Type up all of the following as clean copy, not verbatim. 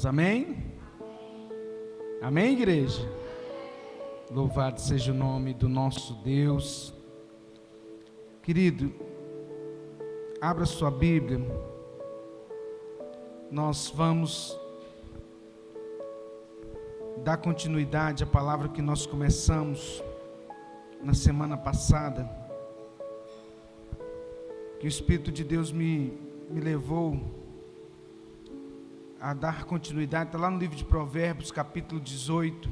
Amém? Amém, igreja? Louvado seja o nome do nosso Deus. Querido, abra sua Bíblia. Nós vamos dar continuidade à palavra que nós começamos na semana passada, que o Espírito de Deus me levou a dar continuidade. Está lá no livro de Provérbios, capítulo 18.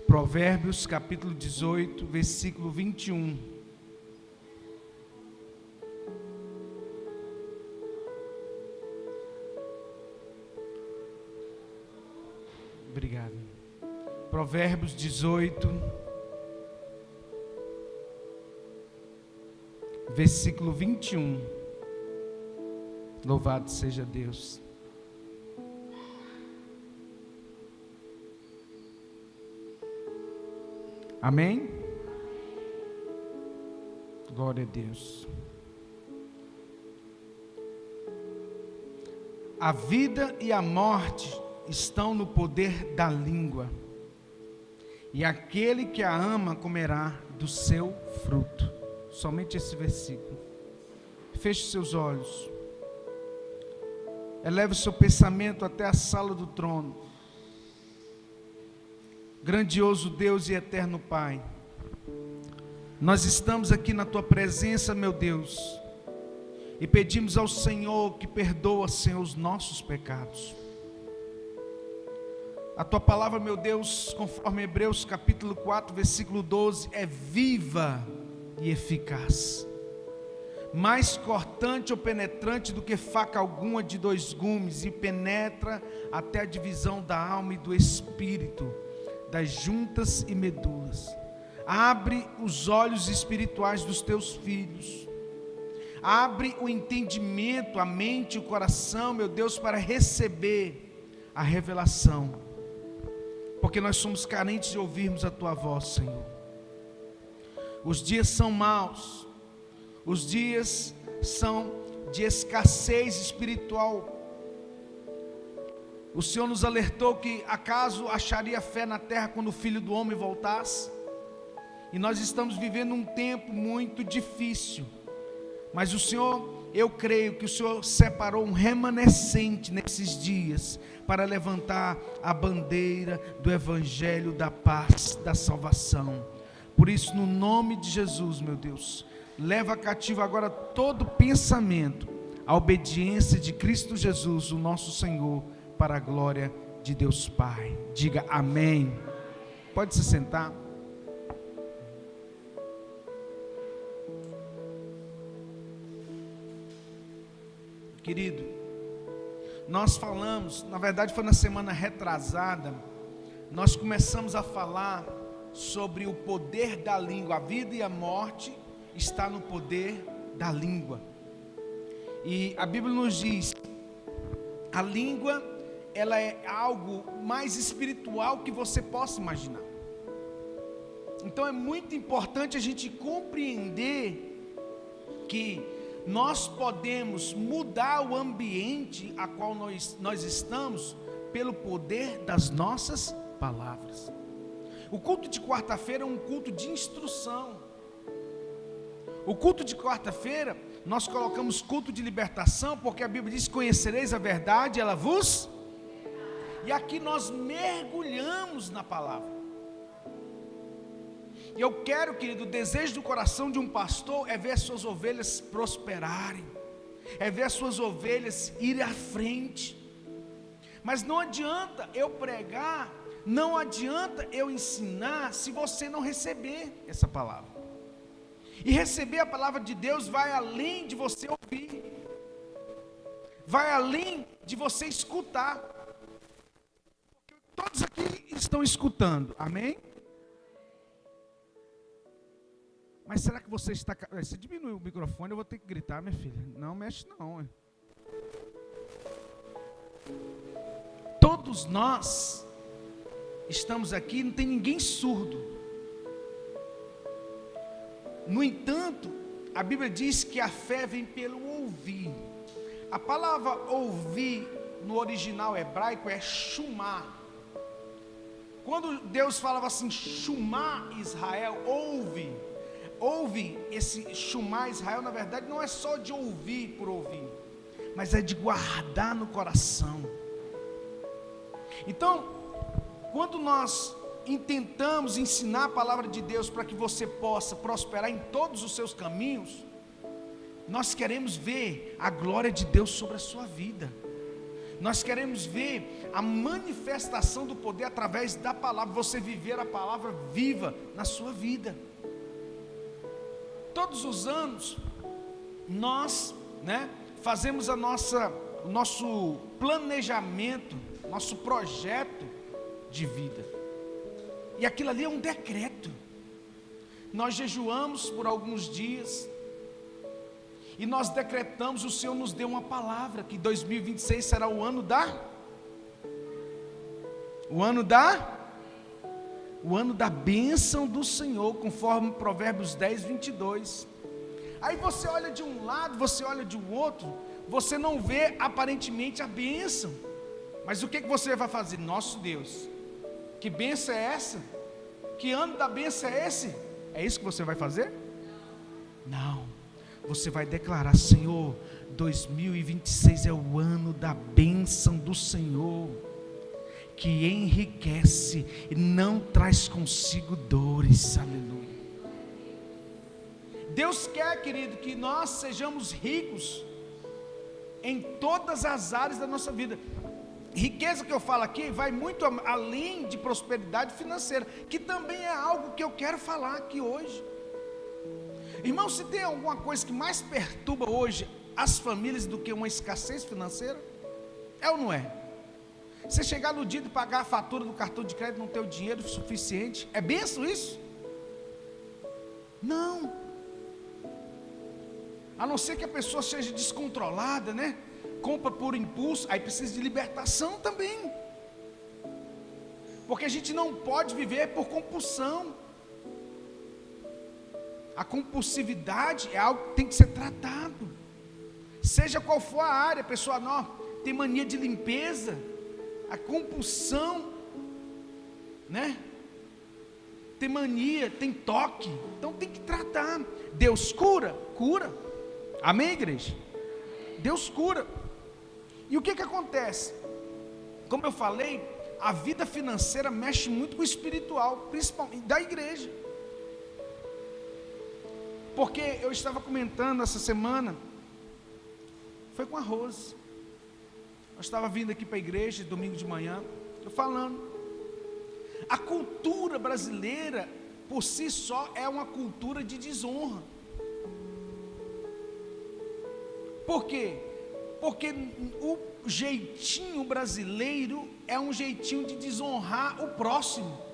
Provérbios, capítulo 18, versículo 21. Obrigado. Provérbios 18, versículo 21. Louvado seja Deus. Amém? Glória a Deus. A vida e a morte estão no poder da língua, e aquele que a ama comerá do seu fruto. Somente esse versículo. Feche seus olhos. Eleve o seu pensamento até a sala do trono. Grandioso Deus e eterno Pai, nós estamos aqui na Tua presença, meu Deus, e pedimos ao Senhor que perdoa, Senhor, os nossos pecados. A Tua palavra, meu Deus, conforme Hebreus capítulo 4, versículo 12, é viva e eficaz, mais cortante ou penetrante do que faca alguma de dois gumes, e penetra até a divisão da alma e do espírito, das juntas e medulas. Abre os olhos espirituais dos teus filhos, abre o entendimento, a mente e o coração, meu Deus, para receber a revelação, porque nós somos carentes de ouvirmos a tua voz, Senhor. Os dias são maus, os dias são de escassez espiritual. O Senhor nos alertou que acaso acharia fé na terra quando o Filho do Homem voltasse? E nós estamos vivendo um tempo muito difícil, mas o Senhor, eu creio que o Senhor separou um remanescente nesses dias, para levantar a bandeira do Evangelho da paz, da salvação. Por isso, no nome de Jesus, meu Deus, leva cativo agora todo pensamento à obediência de Cristo Jesus, o nosso Senhor, para a glória de Deus Pai. Diga amém. Pode se sentar. Querido, nós falamos, na verdade foi na semana retrasada, nós começamos a falar sobre o poder da língua. A vida e a morte está no poder da língua. E a Bíblia nos diz: a língua, ela é algo mais espiritual que você possa imaginar. Então é muito importante a gente compreender que nós podemos mudar o ambiente a qual nós estamos pelo poder das nossas palavras. O culto de quarta-feira é um culto de instrução. O culto de quarta-feira, nós colocamos culto de libertação, porque a Bíblia diz: conhecereis a verdade, ela vos... E aqui nós mergulhamos na palavra. E eu quero, querido, o desejo do coração de um pastor é ver as suas ovelhas prosperarem, é ver as suas ovelhas irem à frente. Mas não adianta eu pregar, não adianta eu ensinar, se você não receber essa palavra. E receber a palavra de Deus vai além de você ouvir, vai além de você escutar. Porque todos aqui estão escutando, amém? Mas será que você está... Se diminuir o microfone, eu vou ter que gritar, minha filha. Não mexe não. Todos nós estamos aqui, não tem ninguém surdo. No entanto, a Bíblia diz que a fé vem pelo ouvir. A palavra ouvir no original hebraico é Shumá. Quando Deus falava assim, Shumá Israel, ouve, esse Shumá Israel, na verdade não é só de ouvir por ouvir, mas é de guardar no coração. Então, quando nós intentamos ensinar a palavra de Deus para que você possa prosperar em todos os seus caminhos, nós queremos ver a glória de Deus sobre a sua vida. Nós queremos ver a manifestação do poder através da palavra, você viver a palavra viva na sua vida. Todos os anos, nós, fazemos o nosso planejamento, nosso projeto de vida. E aquilo ali é um decreto. Nós jejuamos por alguns dias, e nós decretamos, o Senhor nos deu uma palavra, que 2026 será o ano da bênção do Senhor, conforme Provérbios 10, 22. Aí você olha de um lado, você olha de um outro, você não vê aparentemente a bênção, mas o que você vai fazer? Nosso Deus, que bênção é essa? Que ano da bênção é esse? É isso que você vai fazer? Não. Você vai declarar: Senhor, 2026 é o ano da bênção do Senhor, que enriquece e não traz consigo dores. Aleluia. Deus quer, querido, que nós sejamos ricos em todas as áreas da nossa vida. Riqueza que eu falo aqui vai muito além de prosperidade financeira, que também é algo que eu quero falar aqui hoje. Irmão, se tem alguma coisa que mais perturba hoje as famílias do que uma escassez financeira, é ou não é? Você chegar no dia de pagar a fatura do cartão de crédito, não ter o dinheiro suficiente, é bênção isso? Não. A não ser que a pessoa seja descontrolada, compra por impulso, aí precisa de libertação também, porque a gente não pode viver por compulsão. A compulsividade é algo que tem que ser tratado, seja qual for a área. A pessoa tem mania de limpeza, a compulsão, tem mania, tem toque, então tem que tratar. Deus cura, amém, igreja? Deus cura. E o que acontece? Como eu falei, a vida financeira mexe muito com o espiritual, principalmente da igreja. Porque eu estava comentando essa semana, foi com a Rose, eu estava vindo aqui para a igreja, domingo de manhã, estou falando, a cultura brasileira, por si só, é uma cultura de desonra. Por quê? Porque o jeitinho brasileiro é um jeitinho de desonrar o próximo.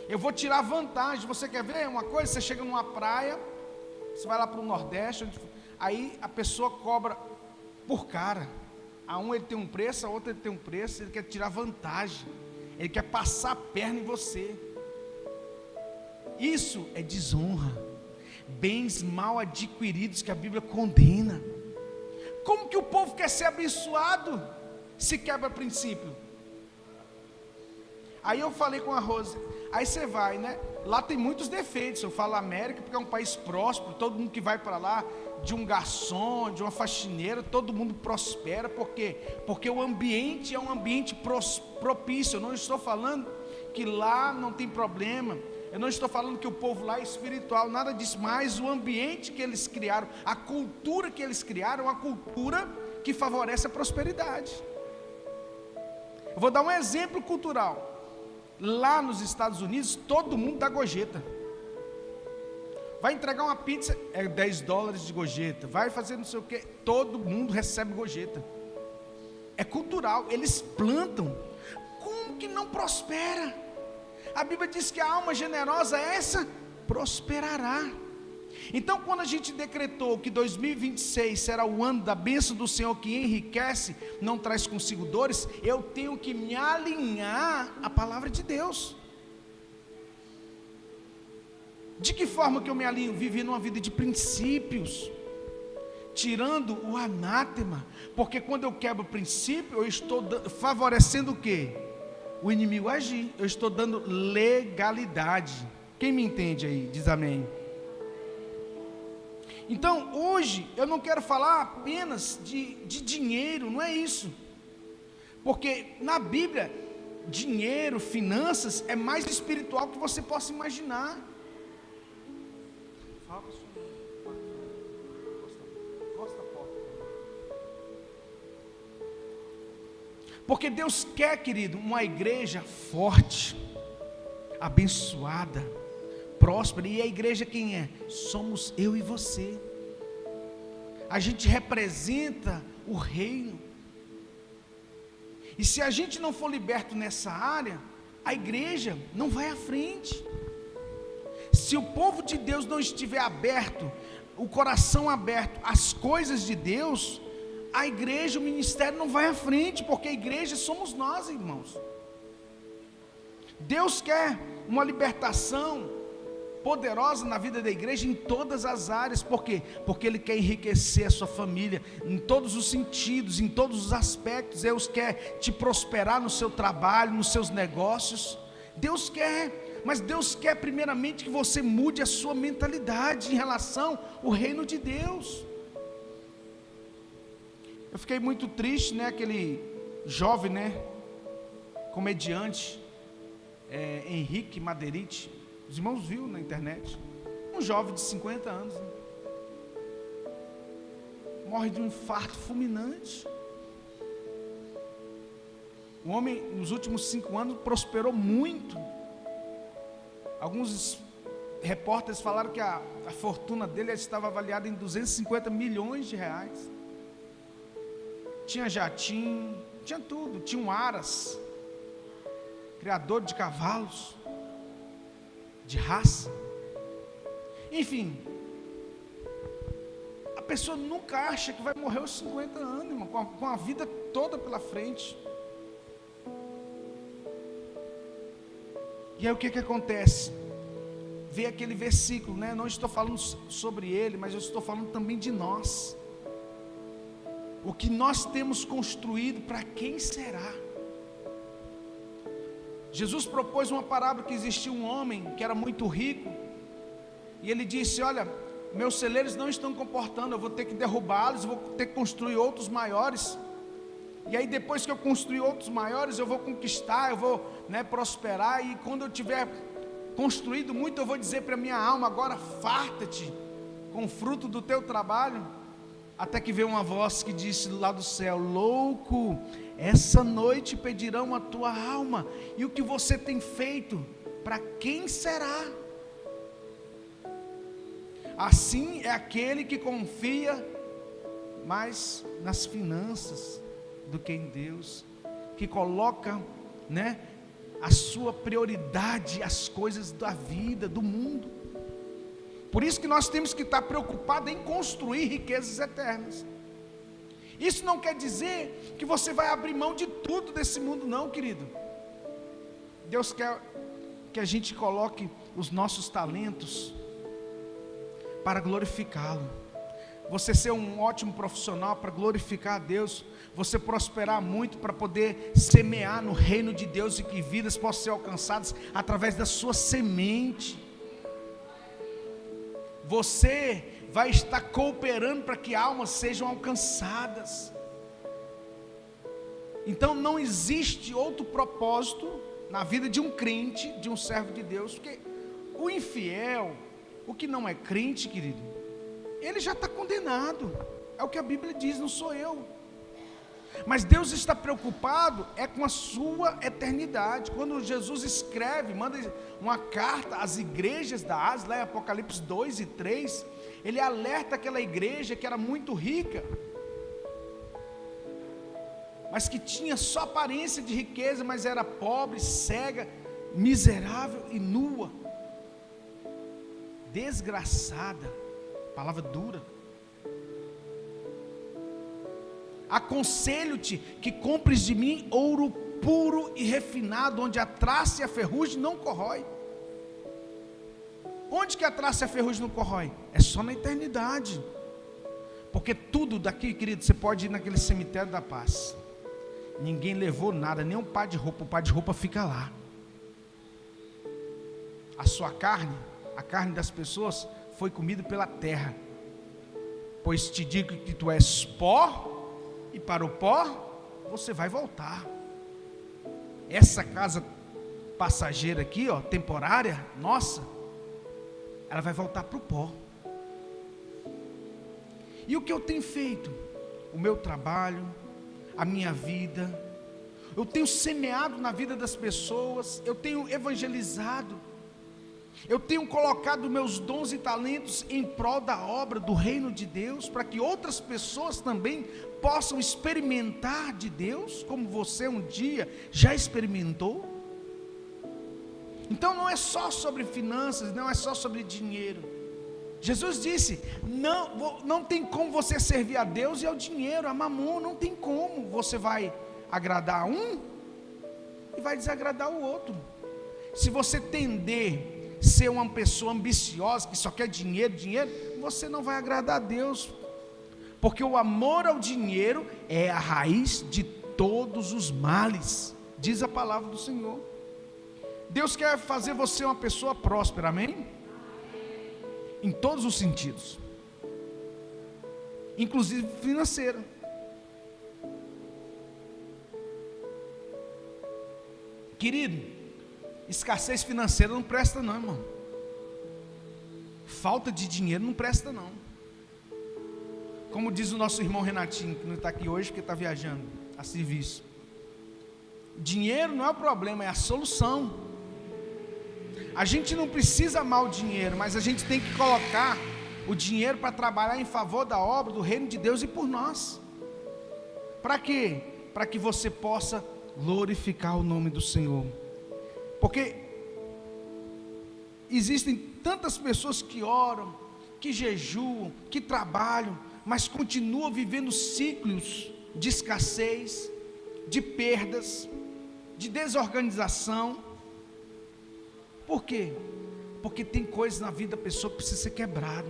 Eu vou tirar vantagem. Você quer ver uma coisa? Você chega numa praia, você vai lá para o Nordeste, aí a pessoa cobra por cara. A um ele tem um preço, a outra ele tem um preço. Ele quer tirar vantagem, ele quer passar a perna em você. Isso é desonra. Bens mal adquiridos que a Bíblia condena. Como que o povo quer ser abençoado se quebra princípio? Aí eu falei com a Rose, aí você vai, lá tem muitos defeitos. Eu falo América porque é um país próspero, todo mundo que vai para lá, de um garçom, de uma faxineira, todo mundo prospera. Por quê? Porque o ambiente é um ambiente propício. Eu não estou falando que lá não tem problema, eu não estou falando que o povo lá é espiritual, nada disso, mas o ambiente que eles criaram, a cultura que eles criaram, é uma cultura que favorece a prosperidade. Eu vou dar um exemplo cultural. Lá nos Estados Unidos, todo mundo dá gorjeta. Vai entregar uma pizza, é $10 de gorjeta. Vai fazer não sei o que, todo mundo recebe gorjeta. É cultural, eles plantam. Como que não prospera? A Bíblia diz que a alma generosa, essa prosperará. Então, quando a gente decretou que 2026 será o ano da bênção do Senhor, que enriquece, não traz consigo dores, eu tenho que me alinhar à palavra de Deus. De que forma que eu me alinho? Vivendo uma vida de princípios, tirando o anátema, porque quando eu quebro o princípio, eu estou favorecendo o quê? O inimigo agir, eu estou dando legalidade. Quem me entende aí, diz amém. Então, hoje, eu não quero falar apenas de dinheiro, não é isso, porque na Bíblia, dinheiro, finanças, é mais espiritual que você possa imaginar. Porque Deus quer, querido, uma igreja forte, abençoada, próspera. E a igreja quem é? Somos eu e você. A gente representa o reino. E se a gente não for liberto nessa área, a igreja não vai à frente. Se o povo de Deus não estiver aberto, o coração aberto às coisas de Deus, a igreja, o ministério não vai à frente, porque a igreja somos nós, irmãos. Deus quer uma libertação poderosa na vida da igreja em todas as áreas. Por quê? Porque Ele quer enriquecer a sua família em todos os sentidos, em todos os aspectos. Deus quer te prosperar no seu trabalho, nos seus negócios. Deus quer, mas Deus quer primeiramente que você mude a sua mentalidade em relação ao reino de Deus. Eu fiquei muito triste, né? Aquele jovem, né? Comediante, Henrique Maderite. Os irmãos viram na internet. Um jovem de 50 anos, né? Morre de um infarto fulminante. O homem, nos últimos 5 anos, prosperou muito. Alguns repórteres falaram que a fortuna dele estava avaliada em 250 milhões de reais. Tinha jatinho, tinha tudo, tinha um aras, criador de cavalos, de raça, enfim, a pessoa nunca acha que vai morrer aos 50 anos, irmão, com a vida toda pela frente. E aí o que acontece? Vê aquele versículo, né? Não estou falando sobre ele, mas eu estou falando também de nós. O que nós temos construído, para quem será? Jesus propôs uma parábola que existia um homem que era muito rico, e ele disse: olha, meus celeiros não estão comportando, eu vou ter que derrubá-los, vou ter que construir outros maiores, e aí depois que eu construir outros maiores, eu vou conquistar, eu vou, né, prosperar, e quando eu tiver construído muito, eu vou dizer para minha alma: agora farta-te com o fruto do teu trabalho. Até que veio uma voz que disse lá do céu: louco, essa noite pedirão a tua alma, e o que você tem feito, para quem será? Assim é aquele que confia mais nas finanças do que em Deus, que coloca, né, a sua prioridade, as coisas da vida, do mundo. Por isso que nós temos que estar preocupados em construir riquezas eternas. Isso não quer dizer que você vai abrir mão de tudo desse mundo, não, querido. Deus quer que a gente coloque os nossos talentos para glorificá-lo. Você ser um ótimo profissional para glorificar a Deus. Você prosperar muito para poder semear no reino de Deus e que vidas possam ser alcançadas através da sua semente. Você vai estar cooperando para que almas sejam alcançadas. Então não existe outro propósito na vida de um crente, de um servo de Deus, porque o infiel, o que não é crente, querido, ele já está condenado. É o que a Bíblia diz, não sou eu. Mas Deus está preocupado com a sua eternidade. Quando Jesus escreve, manda uma carta às igrejas da Ásia, lá em Apocalipse 2 e 3, ele alerta aquela igreja que era muito rica, mas que tinha só aparência de riqueza, mas era pobre, cega, miserável e nua, desgraçada, palavra dura. Aconselho-te que compres de mim ouro puro e refinado, onde a traça e a ferrugem não corrói. Onde que a traça e a ferrugem não corrói? É só na eternidade. Porque tudo daqui, querido, você pode ir naquele cemitério da paz. Ninguém levou nada, nem um par de roupa. O par de roupa fica lá. A sua carne, a carne das pessoas, foi comida pela terra. Pois te digo que tu és pó, e para o pó você vai voltar. Essa casa passageira aqui, ó, temporária, nossa, ela vai voltar para o pó. E o que eu tenho feito? O meu trabalho, a minha vida, eu tenho semeado na vida das pessoas, eu tenho evangelizado, eu tenho colocado meus dons e talentos em prol da obra do reino de Deus, para que outras pessoas também possam experimentar de Deus, como você um dia já experimentou. Então não é só sobre finanças, não é só sobre dinheiro. Jesus disse, não tem como você servir a Deus e ao dinheiro, a mamon, não tem como. Você vai agradar um e vai desagradar o outro. Se você tender a ser uma pessoa ambiciosa, que só quer dinheiro, você não vai agradar a Deus. Porque o amor ao dinheiro é a raiz de todos os males, diz a palavra do Senhor. Deus quer fazer você uma pessoa próspera, amém? Em todos os sentidos, inclusive financeiro. Querido, escassez financeira não presta não, irmão. Falta de dinheiro não presta não. Como diz o nosso irmão Renatinho, que não está aqui hoje porque está viajando a serviço. Dinheiro não é o problema, é a solução. A gente não precisa amar o dinheiro, mas a gente tem que colocar o dinheiro para trabalhar em favor da obra do reino de Deus e por nós. Para quê? Para que você possa glorificar o nome do Senhor. Porque existem tantas pessoas que oram, que jejuam, que trabalham, mas continuam vivendo ciclos de escassez, de perdas, de desorganização. Por quê? Porque tem coisas na vida da pessoa que precisa ser quebrado.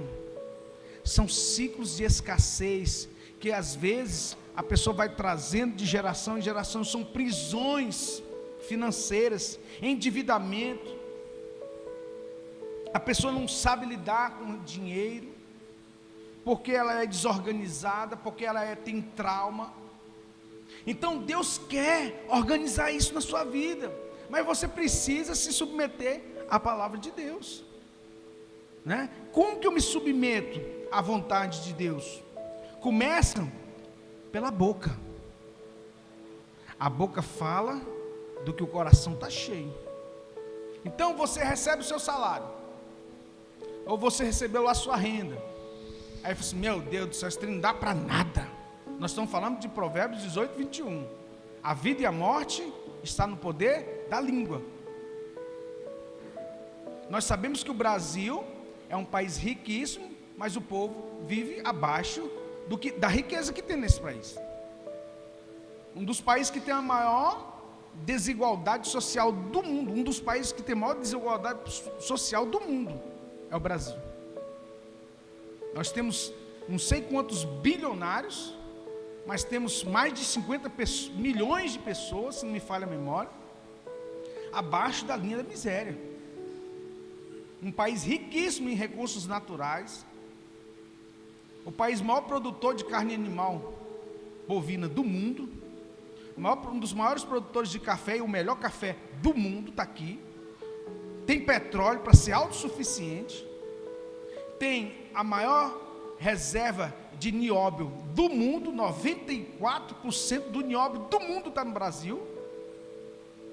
São ciclos de escassez que às vezes a pessoa vai trazendo de geração em geração. São prisões financeiras, endividamento. A pessoa não sabe lidar com o dinheiro, porque ela é desorganizada, porque ela tem trauma. Então Deus quer organizar isso na sua vida, mas você precisa se submeter à palavra de Deus, né? Como que eu me submeto à vontade de Deus? Começa pela boca. A boca fala do que o coração está cheio. Então você recebe o seu salário, ou você recebeu a sua renda. Aí você, meu Deus do céu, isso não dá para nada. Nós estamos falando de Provérbios 18, 21. A vida e a morte está no poder da língua. Nós sabemos que o Brasil é um país riquíssimo, mas o povo vive abaixo da riqueza que tem nesse país. Um dos países que tem a maior desigualdade social do mundo, um dos países que tem a maior desigualdade social do mundo é o Brasil. Nós temos não sei quantos bilionários, mas temos mais de 50 milhões de pessoas, se não me falha a memória, abaixo da linha da miséria. Um país riquíssimo em recursos naturais, o país maior produtor de carne animal bovina do mundo, um dos maiores produtores de café e o melhor café do mundo está aqui. Tem petróleo para ser autossuficiente, tem a maior reserva de nióbio do mundo, 94% do nióbio do mundo está no Brasil.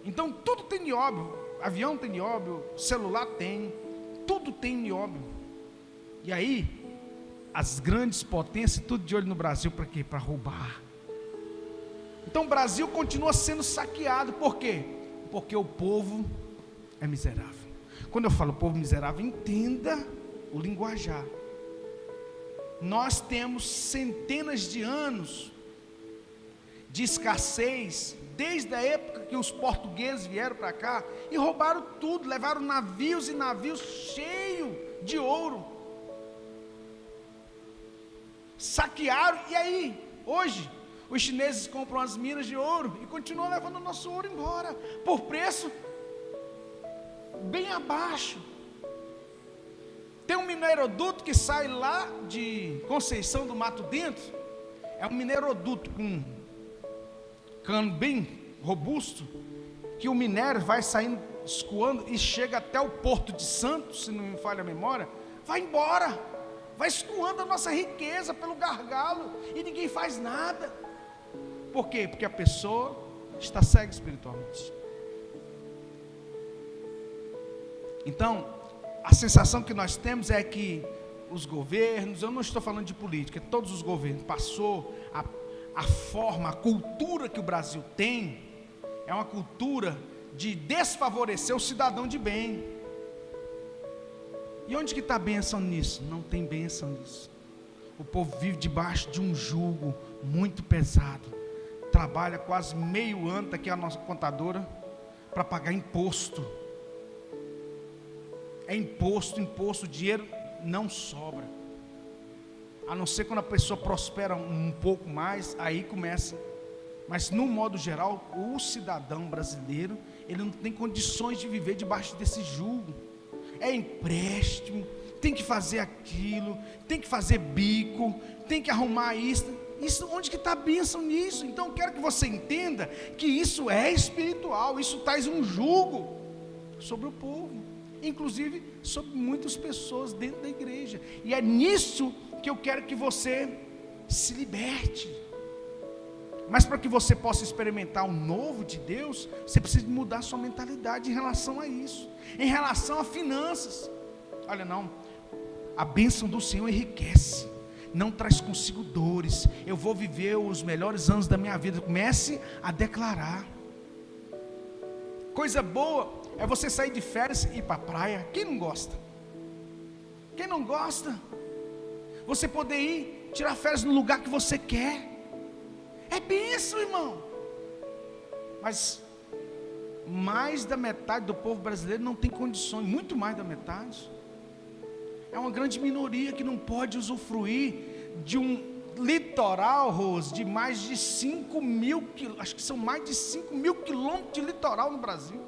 Então tudo tem nióbio, avião tem nióbio, celular tem, tudo tem nióbio. E aí, as grandes potências, tudo de olho no Brasil, para quê? Para roubar. Então o Brasil continua sendo saqueado, por quê? Porque o povo é miserável. Quando eu falo povo miserável, entenda o linguajar. Nós temos centenas de anos de escassez, desde a época que os portugueses vieram para cá e roubaram tudo, levaram navios e navios cheios de ouro. saquearam, e aí, hoje, os chineses compram as minas de ouro e continuam levando o nosso ouro embora, por preço bem abaixo. Tem um mineroduto que sai lá de Conceição do Mato Dentro, é um mineroduto com cano bem robusto, que o minério vai saindo, escoando e chega até o Porto de Santos, se não me falha a memória, vai embora, vai escoando a nossa riqueza pelo gargalo, e ninguém faz nada. Por quê? Porque a pessoa está cega espiritualmente. Então, a sensação que nós temos é que os governos, eu não estou falando de política, todos os governos, passou a forma, a cultura que o Brasil tem, é uma cultura de desfavorecer o cidadão de bem. E onde que está a bênção nisso? Não tem bênção nisso. O povo vive debaixo de um jugo muito pesado, trabalha quase meio ano, está aqui a nossa contadora, para pagar imposto. É imposto, o dinheiro não sobra, a não ser quando a pessoa prospera um pouco mais, aí começa. Mas no modo geral, o cidadão brasileiro, ele não tem condições de viver debaixo desse jugo. É empréstimo, tem que fazer aquilo, tem que fazer bico, tem que arrumar isso. Onde que está a bênção nisso? Então eu quero que você entenda que isso é espiritual, isso traz um jugo sobre o povo, inclusive sobre muitas pessoas dentro da igreja. E é nisso que eu quero que você se liberte. Mas para que você possa experimentar o novo de Deus, você precisa mudar sua mentalidade em relação a isso, em relação a finanças. Olha, não, a bênção do Senhor enriquece, não traz consigo dores. Eu vou viver os melhores anos da minha vida. Comece a declarar. Coisa boa é você sair de férias e ir para a praia. Quem não gosta? Quem não gosta? Você poder ir tirar férias no lugar que você quer. É bênção, irmão. Mas mais da metade do povo brasileiro não tem condições, muito mais da metade. É uma grande minoria que não pode usufruir de um litoral, Rose, de mais de 5 mil quilômetros. Acho que são mais de 5 mil quilômetros de litoral no Brasil.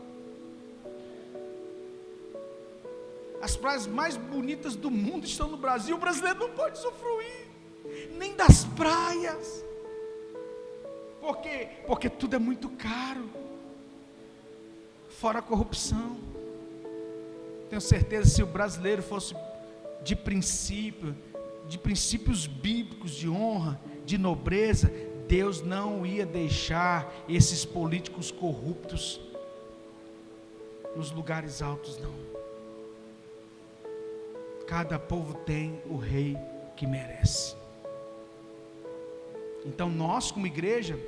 As praias mais bonitas do mundo estão no Brasil. O brasileiro não pode usufruir nem das praias. Por quê? Porque tudo é muito caro, fora a corrupção. Tenho certeza, se o brasileiro fosse de princípios bíblicos, de honra, de nobreza, Deus não ia deixar esses políticos corruptos nos lugares altos, não. Cada povo tem o rei que merece. Então nós, como igreja,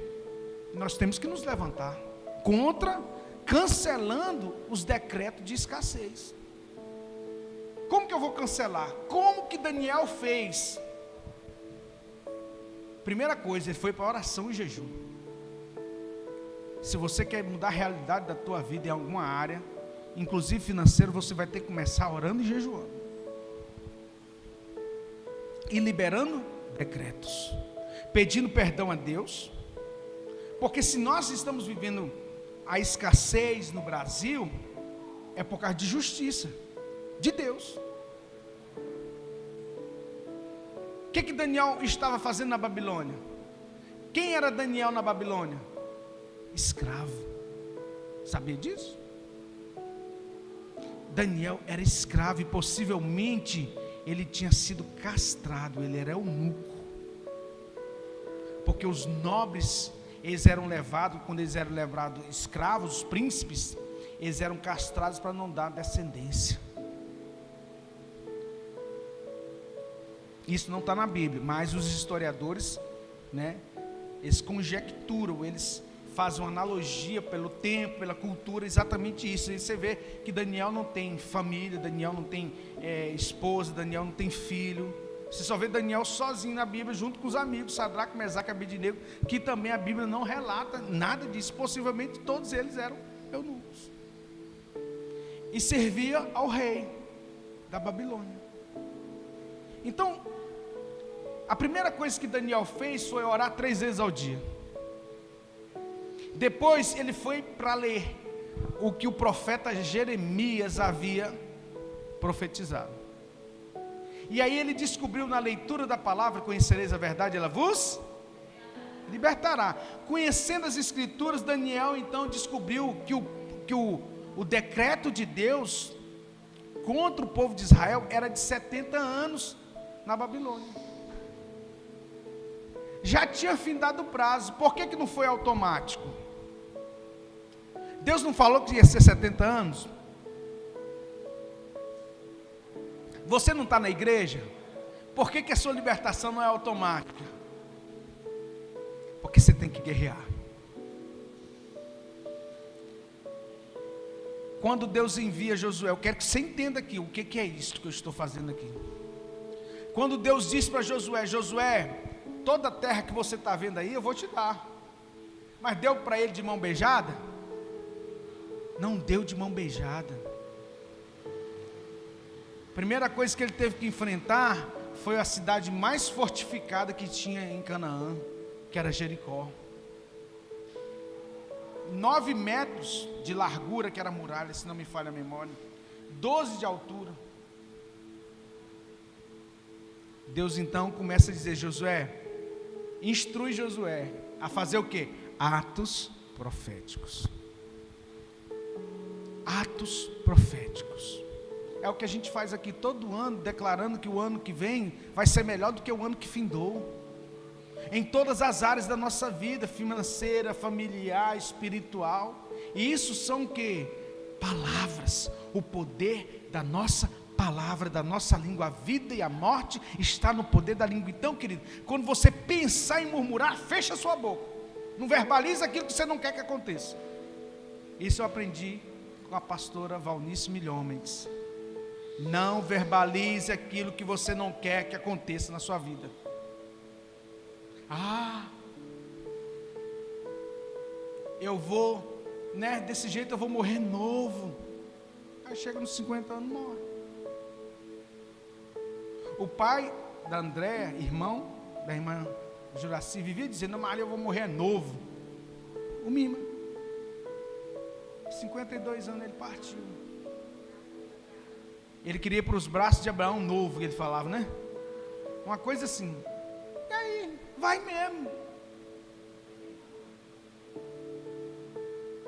nós temos que nos levantar contra, cancelando os decretos de escassez. Como que eu vou cancelar? Como que Daniel fez? Primeira coisa, ele foi para oração e jejum. Se você quer mudar a realidade da tua vida em alguma área, inclusive financeiro, você vai ter que começar orando e jejuando, e liberando decretos, pedindo perdão a Deus. Porque se nós estamos vivendo a escassez no Brasil, é por causa de justiça de Deus. O que Daniel estava fazendo na Babilônia? Quem era Daniel na Babilônia? Escravo. Sabia disso? Daniel era escravo e possivelmente ele tinha sido castrado, ele era eunuco. Porque os nobres, eles eram levados, quando eles eram levados escravos, os príncipes, eles eram castrados para não dar descendência. Isso não está na Bíblia, mas os historiadores, eles conjecturam, eles fazem uma analogia pelo tempo, pela cultura, exatamente isso. E você vê que Daniel não tem família, Daniel não tem esposa, Daniel não tem filho. Você só vê Daniel sozinho na Bíblia, junto com os amigos, Sadraque, Mesaque e Abednego, que também a Bíblia não relata nada disso. Possivelmente todos eles eram eunucos. E servia ao rei da Babilônia. Então, A primeira coisa que Daniel fez foi orar 3 vezes ao dia. Depois ele foi para ler o que o profeta Jeremias havia profetizado. E aí ele descobriu na leitura da palavra: conhecereis a verdade, ela vos libertará. Conhecendo as escrituras, Daniel então descobriu que o decreto de Deus contra o povo de Israel era de 70 anos na Babilônia. Já tinha findado o prazo. Por que não foi automático? Deus não falou que ia ser 70 anos? Você não está na igreja? Por que a sua libertação não é automática? Porque você tem que guerrear. Quando Deus envia Josué, eu quero que você entenda aqui o que é isso que eu estou fazendo aqui. Quando Deus diz para Josué: Josué, toda a terra que você está vendo aí eu vou te dar. Mas deu para ele de mão beijada? Não deu de mão beijada. Primeira coisa que ele teve que enfrentar foi a cidade mais fortificada que tinha em Canaã, que era Jericó. 9 metros de largura, que era a muralha, se não me falha a memória, 12 de altura. Deus então começa a dizer: Josué, instrui Josué a fazer o quê? Atos proféticos. Atos proféticos. É o que a gente faz aqui todo ano, declarando que o ano que vem vai ser melhor do que o ano que findou. Em todas as áreas da nossa vida, financeira, familiar, espiritual. E isso são o quê? Palavras. O poder da nossa palavra, da nossa língua. A vida e a morte está no poder da língua. Então, querido, quando você pensar em murmurar, fecha a sua boca. Não verbaliza aquilo que você não quer que aconteça. Isso eu aprendi com a pastora Valnice Milhomens. Não verbalize aquilo que você não quer que aconteça na sua vida. Eu vou, desse jeito eu vou morrer novo. Aí chega nos 50 anos, morre. O pai da Andréa, irmão da irmã Juraci, vivia dizendo: Maria, eu vou morrer novo. O Mima, 52 anos ele partiu. Ele queria ir para os braços de Abraão novo, que ele falava, né? Uma coisa assim. E aí, vai mesmo.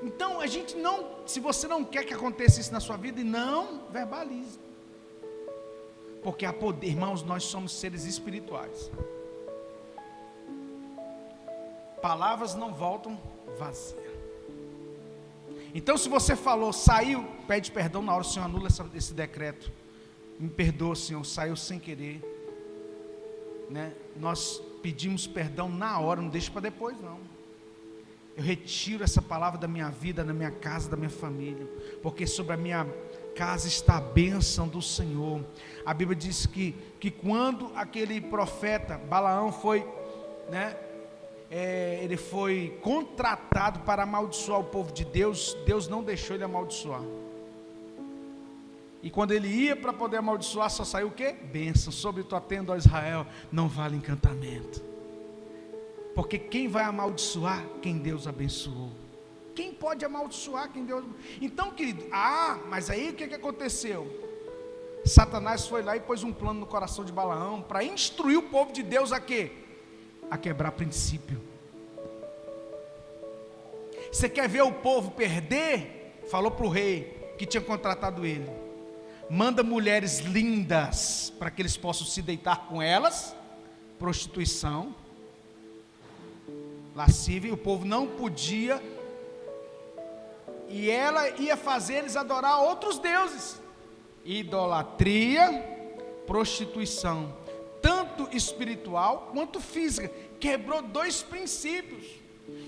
Então, a gente não, se você não quer que aconteça isso na sua vida, não verbalize. Porque há poder, irmãos, nós somos seres espirituais. Palavras não voltam vazias. Então, se você falou, saiu, pede perdão na hora, o Senhor anula esse decreto. Me perdoa, Senhor, saiu sem querer. Nós pedimos perdão na hora, não deixa para depois, não. Eu retiro essa palavra da minha vida, da minha casa, da minha família, porque sobre a minha casa está a bênção do Senhor. A Bíblia diz que quando aquele profeta Balaão foi, ele foi contratado para amaldiçoar o povo de Deus, Deus não deixou ele amaldiçoar. E quando ele ia para poder amaldiçoar, só saiu o quê? Bênção. Sobre tua tenda, ó Israel, não vale encantamento. Porque quem vai amaldiçoar? Quem Deus abençoou. Quem pode amaldiçoar? Quem Deus... Então, querido, mas aí o que aconteceu? Satanás foi lá e pôs um plano no coração de Balaão para instruir o povo de Deus a quê? A quebrar princípio. Você quer ver o povo perder? Falou para o rei que tinha contratado ele: manda mulheres lindas para que eles possam se deitar com elas. Prostituição, lascívia, e o povo não podia, e ela ia fazer eles adorar outros deuses. Idolatria, prostituição, tanto espiritual quanto física. Quebrou 2 princípios.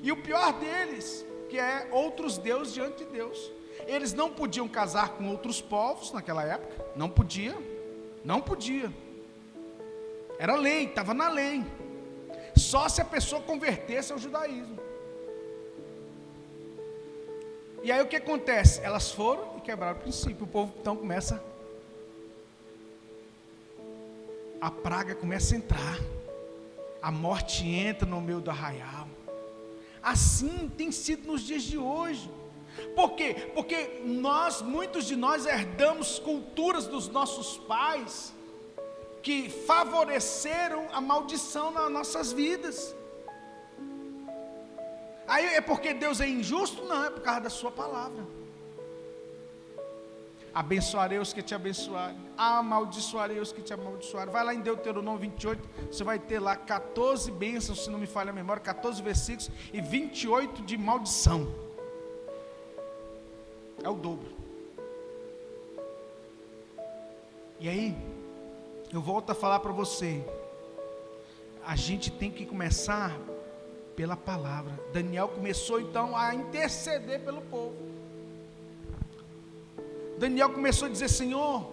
E o pior deles, que é outros deuses diante de Deus. Eles não podiam casar com outros povos naquela época. Não podia. Era lei, estava na lei. Só se a pessoa convertesse ao judaísmo. E aí o que acontece? Elas foram e quebraram o princípio. O povo então começa, a praga começa a entrar. a morte entra no meio do arraial. Assim tem sido nos dias de hoje. Por quê? Porque muitos de nós herdamos culturas dos nossos pais que favoreceram a maldição nas nossas vidas. Aí é porque Deus é injusto? Não, é por causa da sua palavra. Abençoarei os que te abençoarem, amaldiçoarei os que te amaldiçoarem. Vai lá em Deuteronômio 28, você vai ter lá 14 bênçãos, se não me falha a memória, 14 versículos e 28 de maldição. É o dobro. E aí, eu volto a falar para você, a gente tem que começar pela palavra. Daniel começou então a interceder pelo povo. Daniel começou a dizer: Senhor,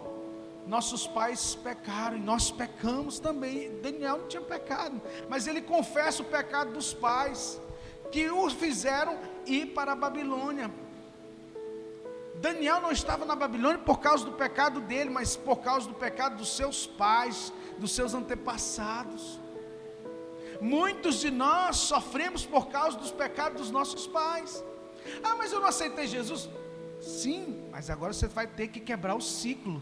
nossos pais pecaram e nós pecamos também. Daniel não tinha pecado, mas ele confessa o pecado dos pais, que o fizeram ir para a Babilônia. Daniel não estava na Babilônia por causa do pecado dele, mas por causa do pecado dos seus pais, dos seus antepassados. Muitos de nós sofremos por causa dos pecados dos nossos pais. Ah, mas eu não aceitei Jesus. Sim, mas agora você vai ter que quebrar o ciclo.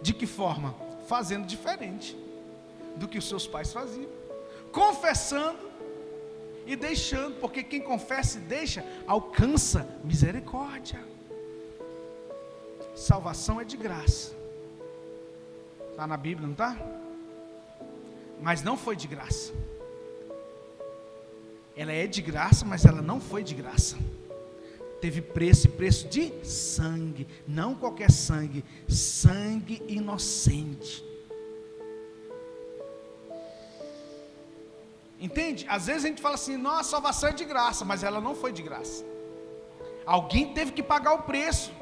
De que forma? Fazendo diferente do que os seus pais faziam, confessando e deixando, porque quem confessa e deixa, alcança misericórdia. Salvação é de graça. Está na Bíblia, não está? Mas não foi de graça. Ela é de graça, mas ela não foi de graça. Teve preço, e preço de sangue. Não qualquer sangue, sangue inocente. Entende? Às vezes a gente fala assim: nossa, a salvação é de graça, mas ela não foi de graça. Alguém teve que pagar o preço.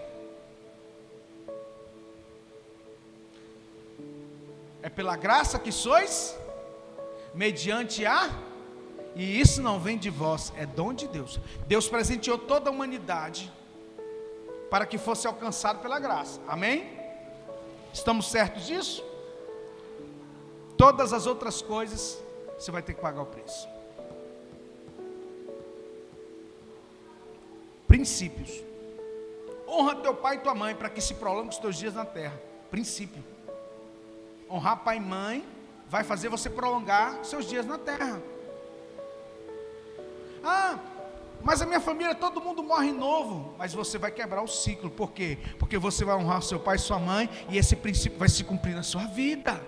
É pela graça que sois, mediante a, e isso não vem de vós, é dom de Deus. Deus presenteou toda a humanidade para que fosse alcançado pela graça. Amém? Estamos certos disso? Todas as outras coisas você vai ter que pagar o preço. Princípios. Honra teu pai e tua mãe para que se prolongue os teus dias na terra. Princípio. Honrar pai e mãe vai fazer você prolongar seus dias na terra. Ah, mas a minha família, todo mundo morre novo. Mas você vai quebrar o ciclo. Por quê? Porque você vai honrar seu pai e sua mãe, e esse princípio vai se cumprir na sua vida.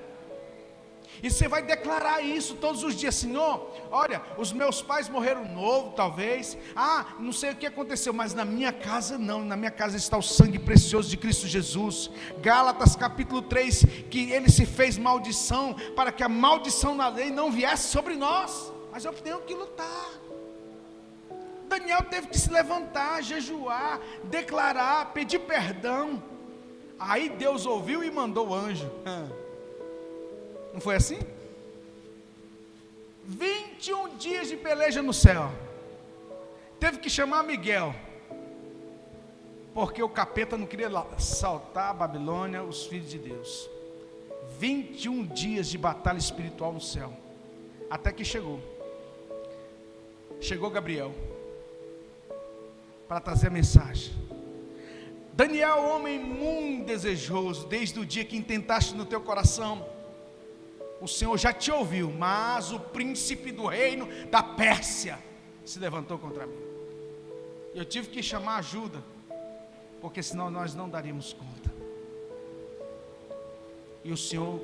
E você vai declarar isso todos os dias: Senhor, olha, os meus pais morreram novo, talvez. Ah, não sei o que aconteceu, mas na minha casa não. Na minha casa está o sangue precioso de Cristo Jesus. Gálatas capítulo 3, que ele se fez maldição, para que a maldição na lei não viesse sobre nós. Mas eu tenho que lutar. Daniel teve que se levantar, jejuar, declarar, pedir perdão. Aí Deus ouviu e mandou o anjo. Não foi assim? 21 dias de peleja no céu. Teve que chamar Miguel, porque o capeta não queria saltar a Babilônia, os filhos de Deus. 21 dias de batalha espiritual no céu. Até que chegou Gabriel para trazer a mensagem. Daniel, homem muito desejoso, desde o dia que intentaste no teu coração, o Senhor já te ouviu, mas o príncipe do reino da Pérsia se levantou contra mim. Eu tive que chamar ajuda, porque senão nós não daríamos conta. E o Senhor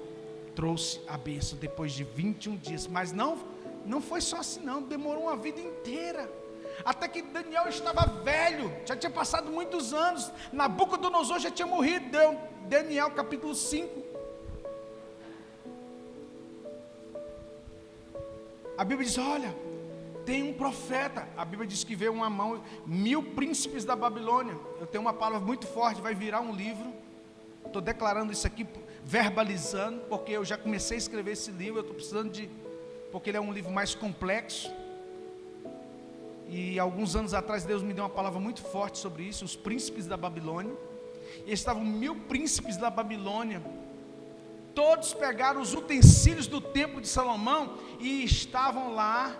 trouxe a bênção depois de 21 dias. Mas não foi só assim não, demorou uma vida inteira. Até que Daniel estava velho, já tinha passado muitos anos. Nabucodonosor já tinha morrido. Daniel capítulo 5. A Bíblia diz: olha, tem um profeta. A Bíblia diz que veio uma mão, 1000 príncipes da Babilônia. Eu tenho uma palavra muito forte, vai virar um livro. Estou declarando isso aqui, verbalizando, porque eu já comecei a escrever esse livro. Eu estou precisando porque ele é um livro mais complexo. E alguns anos atrás Deus me deu uma palavra muito forte sobre isso, os príncipes da Babilônia. E estavam 1000 príncipes da Babilônia todos pegaram os utensílios do templo de Salomão e estavam lá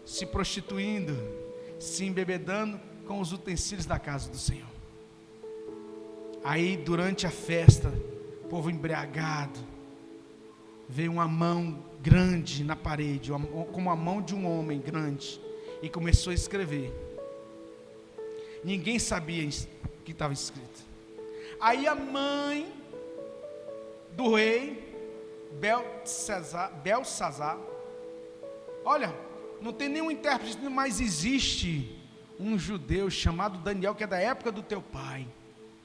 se prostituindo, se embebedando com os utensílios da casa do Senhor. Aí durante a festa, o povo embriagado, veio uma mão grande na parede, como a mão de um homem grande, e começou a escrever. Ninguém sabia o que estava escrito. Aí a mãe do rei Belsazar, olha, não tem nenhum intérprete, mas existe um judeu chamado Daniel, que é da época do teu pai,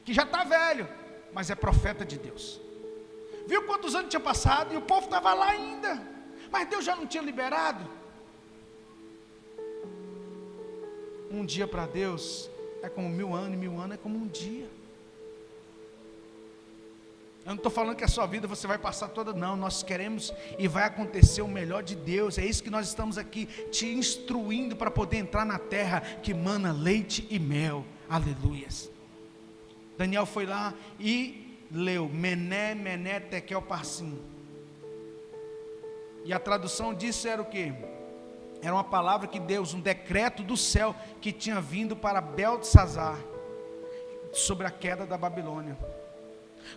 que já está velho, mas é profeta de Deus. Viu quantos anos tinha passado e o povo estava lá ainda, mas Deus já não tinha liberado. Um dia para Deus é como 1000 anos, e 1000 anos é como um dia. Eu não estou falando que a sua vida você vai passar toda, não. Nós queremos e vai acontecer o melhor de Deus. É isso que nós estamos aqui te instruindo para poder entrar na terra que mana leite e mel. Aleluias. Daniel foi lá e leu Mené, Mené, Tekel, Parsim. E a tradução disso era o quê? Era uma palavra que Deus, um decreto do céu que tinha vindo para Belsazar sobre a queda da Babilônia.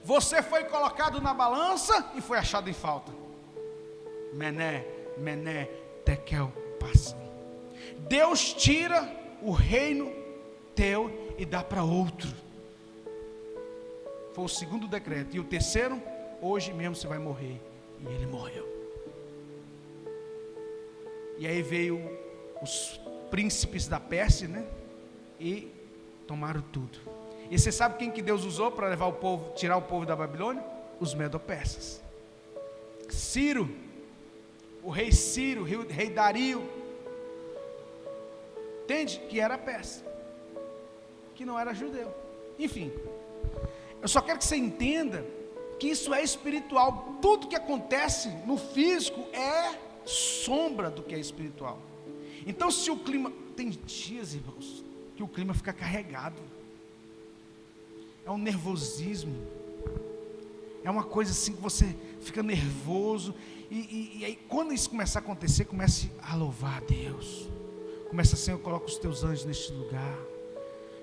Você foi colocado na balança e foi achado em falta. Mené, Mené, Tekel, Parsim. Deus tira o reino teu e dá para outro. Foi o segundo decreto. E o terceiro, hoje mesmo você vai morrer. E ele morreu. E aí veio os príncipes da Pérsia, né? E tomaram tudo. E você sabe quem que Deus usou para levar o povo, tirar o povo da Babilônia? Os medo-persas. Ciro, o rei Ciro, o rei Dario. Entende? Que era persa, que não era judeu. Enfim, eu só quero que você entenda que isso é espiritual. Tudo que acontece no físico é sombra do que é espiritual. Então se o clima, tem dias, irmãos, que o clima fica carregado, é um nervosismo, é uma coisa assim que você fica nervoso, e aí quando isso começar a acontecer, comece a louvar a Deus, começa assim: eu coloco os teus anjos neste lugar,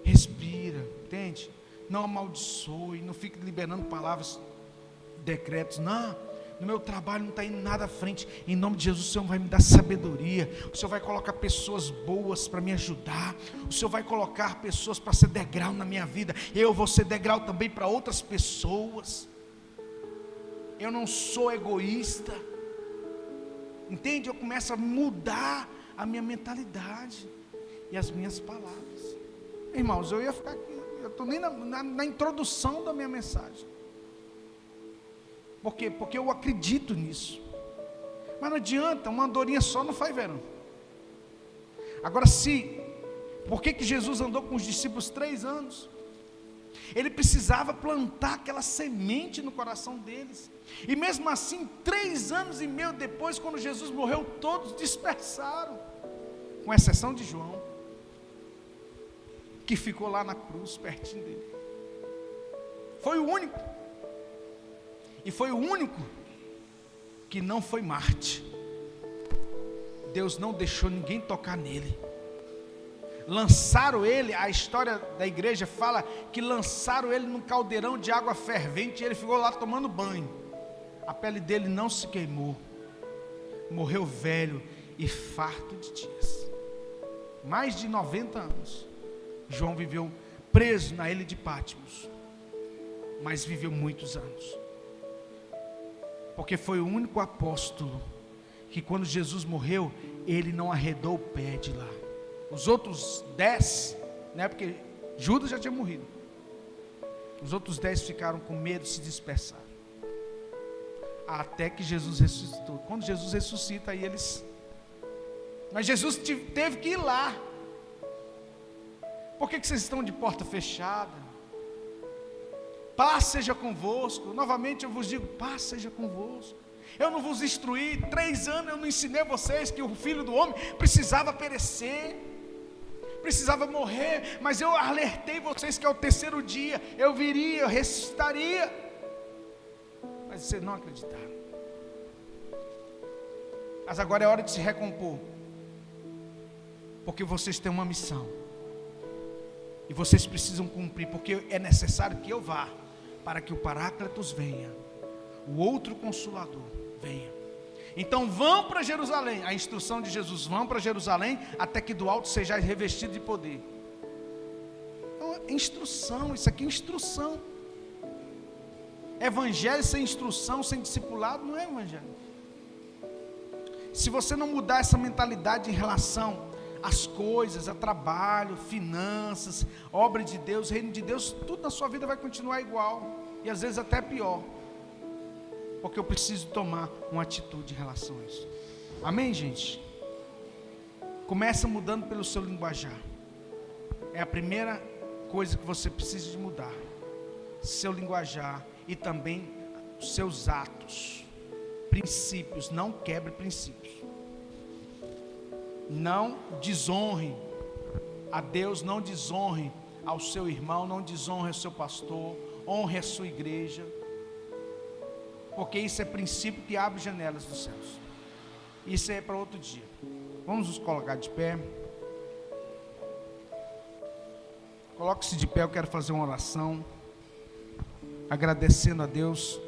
respira, entende? Não amaldiçoe, não fique liberando palavras, decretos, não. No meu trabalho não está indo nada à frente. Em nome de Jesus, o Senhor vai me dar sabedoria. O Senhor vai colocar pessoas boas para me ajudar. O Senhor vai colocar pessoas para ser degrau na minha vida. Eu vou ser degrau também para outras pessoas. Eu não sou egoísta. Entende? Eu começo a mudar a minha mentalidade e as minhas palavras. Irmãos, eu ia ficar aqui. Eu estou nem na introdução da minha mensagem. Por quê? Porque eu acredito nisso. Mas não adianta, uma andorinha só não faz verão. Agora por que Jesus andou com os discípulos 3 anos? Ele precisava plantar aquela semente no coração deles. E mesmo assim, 3 anos e meio depois, quando Jesus morreu, todos dispersaram. Com exceção de João, que ficou lá na cruz, pertinho dele. Foi o único. E foi o único que não foi Marte. Deus não deixou ninguém tocar nele. Lançaram ele, a história da igreja fala que lançaram ele num caldeirão de água fervente e ele ficou lá tomando banho. A pele dele não se queimou. Morreu velho e farto de dias. Mais de 90 anos. João viveu preso na ilha de Patmos. Mas viveu muitos anos. Porque foi o único apóstolo que quando Jesus morreu, ele não arredou o pé de lá. Os outros 10, né, porque Judas já tinha morrido. Os outros 10 ficaram com medo de se dispersar. Até que Jesus ressuscitou. Quando Jesus ressuscita, aí eles... Mas Jesus teve que ir lá. Por que vocês estão de porta fechada? Paz seja convosco. Novamente eu vos digo, paz seja convosco. Eu não vos instruí, 3 anos eu não ensinei vocês que o Filho do Homem precisava perecer, precisava morrer, mas eu alertei vocês que ao 3º dia eu viria, eu ressuscitaria. mas vocês não acreditaram. Mas agora é hora de se recompor, porque vocês têm uma missão, e vocês precisam cumprir, porque é necessário que eu vá, para que o Paráclitos venha, o outro Consolador venha. Então vão para Jerusalém, a instrução de Jesus: vão para Jerusalém, até que do alto sejais revestido de poder. Então, instrução, isso aqui é instrução. Evangelho sem instrução, sem discipulado, não é evangelho. Se você não mudar essa mentalidade em relação às coisas, a trabalho, finanças, obra de Deus, reino de Deus, tudo na sua vida vai continuar igual, e às vezes até pior, porque eu preciso tomar uma atitude em relação a isso. Amém, gente? Começa mudando pelo seu linguajar. É a primeira coisa que você precisa de mudar, seu linguajar, e também os seus atos. Princípios, não quebre princípios. Não desonre a Deus, não desonre ao seu irmão, não desonre ao seu pastor, honre a sua igreja, porque isso é princípio que abre janelas dos céus. Isso é para outro dia. Vamos nos colocar de pé. Coloque-se de pé, eu quero fazer uma oração, agradecendo a Deus.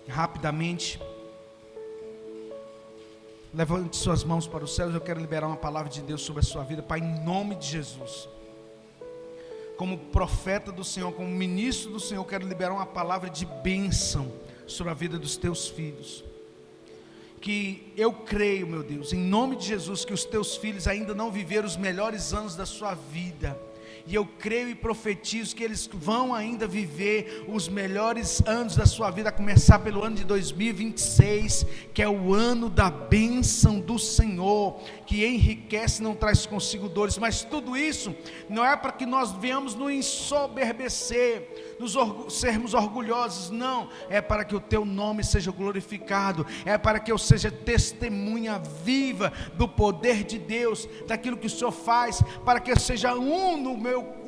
Rapidamente, levante suas mãos para os céus. Eu quero liberar uma palavra de Deus sobre a sua vida, Pai, em nome de Jesus. Como profeta do Senhor, como ministro do Senhor, eu quero liberar uma palavra de bênção sobre a vida dos teus filhos. Que eu creio, meu Deus, em nome de Jesus, que os teus filhos ainda não viveram os melhores anos da sua vida, e eu creio e profetizo que eles vão ainda viver os melhores anos da sua vida, a começar pelo ano de 2026, que é o ano da bênção do Senhor, que enriquece e não traz consigo dores. Mas tudo isso não é para que nós venhamos nos ensoberbecer, sermos orgulhosos, não, é para que o teu nome seja glorificado, é para que eu seja testemunha viva do poder de Deus, daquilo que o Senhor faz, para que eu seja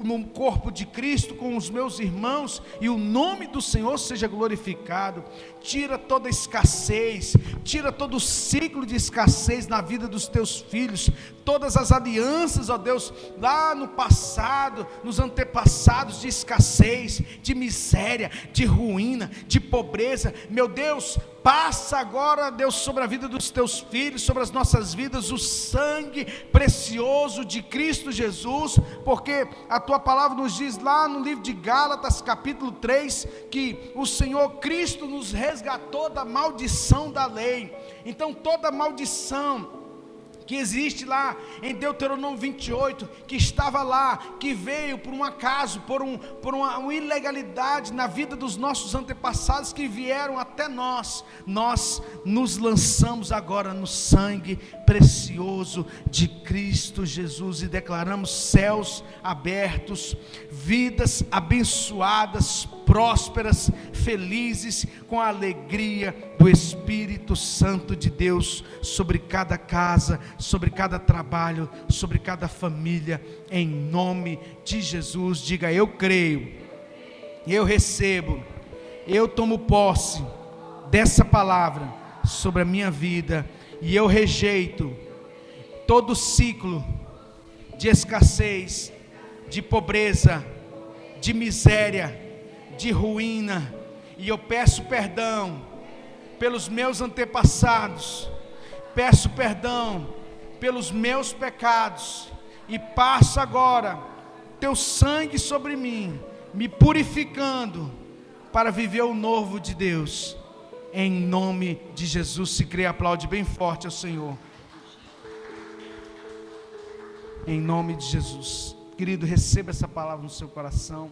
no corpo de Cristo com os meus irmãos, e o nome do Senhor seja glorificado. Tira toda escassez, tira todo o ciclo de escassez na vida dos teus filhos, todas as alianças, ó Deus, lá no passado, nos antepassados, de escassez, de miséria, de ruína, de pobreza, meu Deus, passa agora, Deus, sobre a vida dos teus filhos, sobre as nossas vidas, o sangue precioso de Cristo Jesus, porque a tua palavra nos diz lá no livro de Gálatas, capítulo 3, que o Senhor Cristo nos resgatou da maldição da lei. Então toda maldição que existe lá em Deuteronômio 28, que estava lá, que veio por um acaso, por uma ilegalidade na vida dos nossos antepassados, que vieram até nós nos lançamos agora no sangue precioso de Cristo Jesus, e declaramos céus abertos, vidas abençoadas, prósperas, felizes, com a alegria do Espírito Santo de Deus sobre cada casa, sobre cada trabalho, sobre cada família, em nome de Jesus. Diga: eu creio, eu recebo, eu tomo posse dessa palavra sobre a minha vida, e eu rejeito todo ciclo de escassez, de pobreza, de miséria, de ruína, e eu peço perdão pelos meus antepassados, peço perdão pelos meus pecados, e passa agora teu sangue sobre mim, me purificando para viver o novo de Deus, em nome de Jesus. Se crê, aplaude bem forte ao Senhor, em nome de Jesus. Querido, receba essa palavra no seu coração.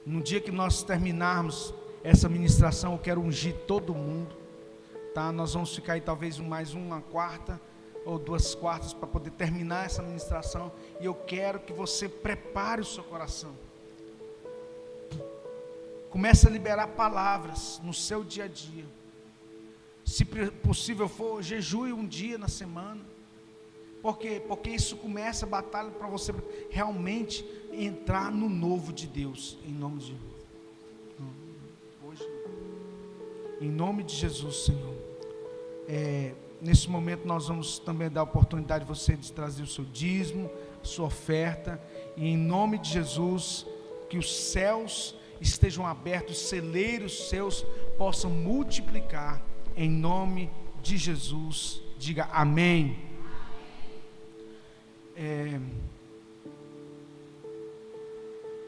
No dia que nós terminarmos essa ministração, eu quero ungir todo mundo, tá? Nós vamos ficar aí talvez mais uma quarta ou 2 quartas para poder terminar essa ministração, e eu quero que você prepare o seu coração. Comece a liberar palavras no seu dia a dia. Se possível for, jejue um dia na semana. Por quê? Porque isso começa a batalha para você realmente entrar no novo de Deus, em nome de hoje, em nome de Jesus, Senhor. Nesse momento nós vamos também dar a oportunidade de você de trazer o seu dízimo, a sua oferta, e em nome de Jesus, que os céus estejam abertos, os celeiros seus possam multiplicar, em nome de Jesus. Diga amém.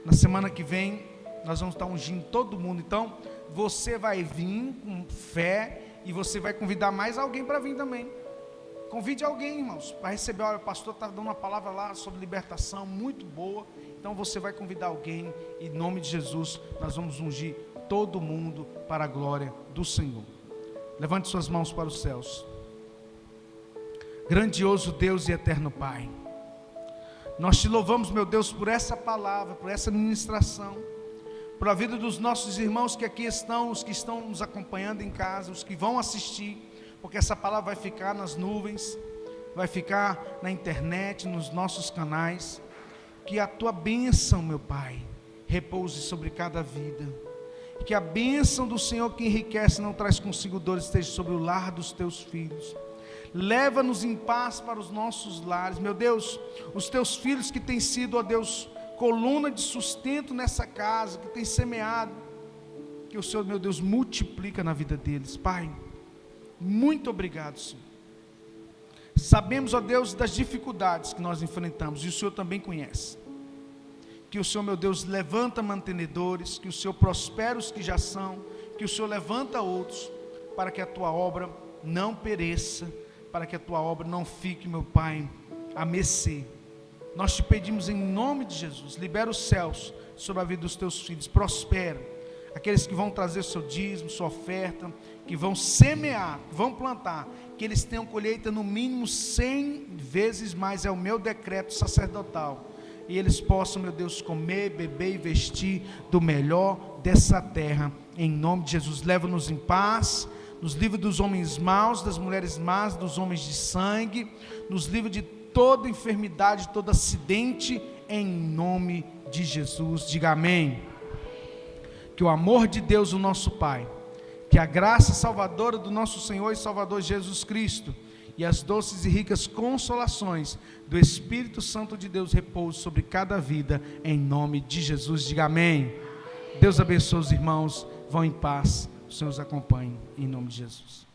Na semana que vem nós vamos estar ungindo todo mundo, então você vai vir com fé e você vai convidar mais alguém para vir também. Convide alguém, irmãos, para receber. Olha, o pastor está dando uma palavra lá sobre libertação, muito boa. Então você vai convidar alguém, e em nome de Jesus, nós vamos ungir todo mundo para a glória do Senhor. Levante suas mãos para os céus. Grandioso Deus e eterno Pai, nós te louvamos, meu Deus, por essa palavra, por essa ministração, por a vida dos nossos irmãos que aqui estão, os que estão nos acompanhando em casa, os que vão assistir, porque essa palavra vai ficar nas nuvens, vai ficar na internet, nos nossos canais. Que a tua bênção, meu Pai, repouse sobre cada vida, que a bênção do Senhor que enriquece, não traz consigo dores, esteja sobre o lar dos teus filhos. Leva-nos em paz para os nossos lares, meu Deus, os teus filhos que têm sido, ó Deus, coluna de sustento nessa casa, que tem semeado, que o Senhor, meu Deus, multiplica na vida deles. Pai, muito obrigado, Senhor. Sabemos, ó Deus, das dificuldades que nós enfrentamos, e o Senhor também conhece. Que o Senhor, meu Deus, levanta mantenedores, que o Senhor prospera os que já são, que o Senhor levanta outros, para que a tua obra não pereça, para que a tua obra não fique, meu Pai, a mercê. Nós te pedimos em nome de Jesus, libera os céus sobre a vida dos teus filhos, prospera aqueles que vão trazer o seu dízimo, sua oferta, que vão semear, que vão plantar, que eles tenham colheita no mínimo 100 vezes mais, é o meu decreto sacerdotal, e eles possam, meu Deus, comer, beber e vestir do melhor dessa terra, em nome de Jesus. Leva-nos em paz, nos livra dos homens maus, das mulheres más, dos homens de sangue, nos livra de toda enfermidade, todo acidente, em nome de Jesus. Diga amém. Que o amor de Deus, o nosso Pai, que a graça salvadora do nosso Senhor e Salvador Jesus Cristo, e as doces e ricas consolações do Espírito Santo de Deus repousem sobre cada vida, em nome de Jesus. Diga amém. Deus abençoe os irmãos, vão em paz, o Senhor os acompanhe, em nome de Jesus.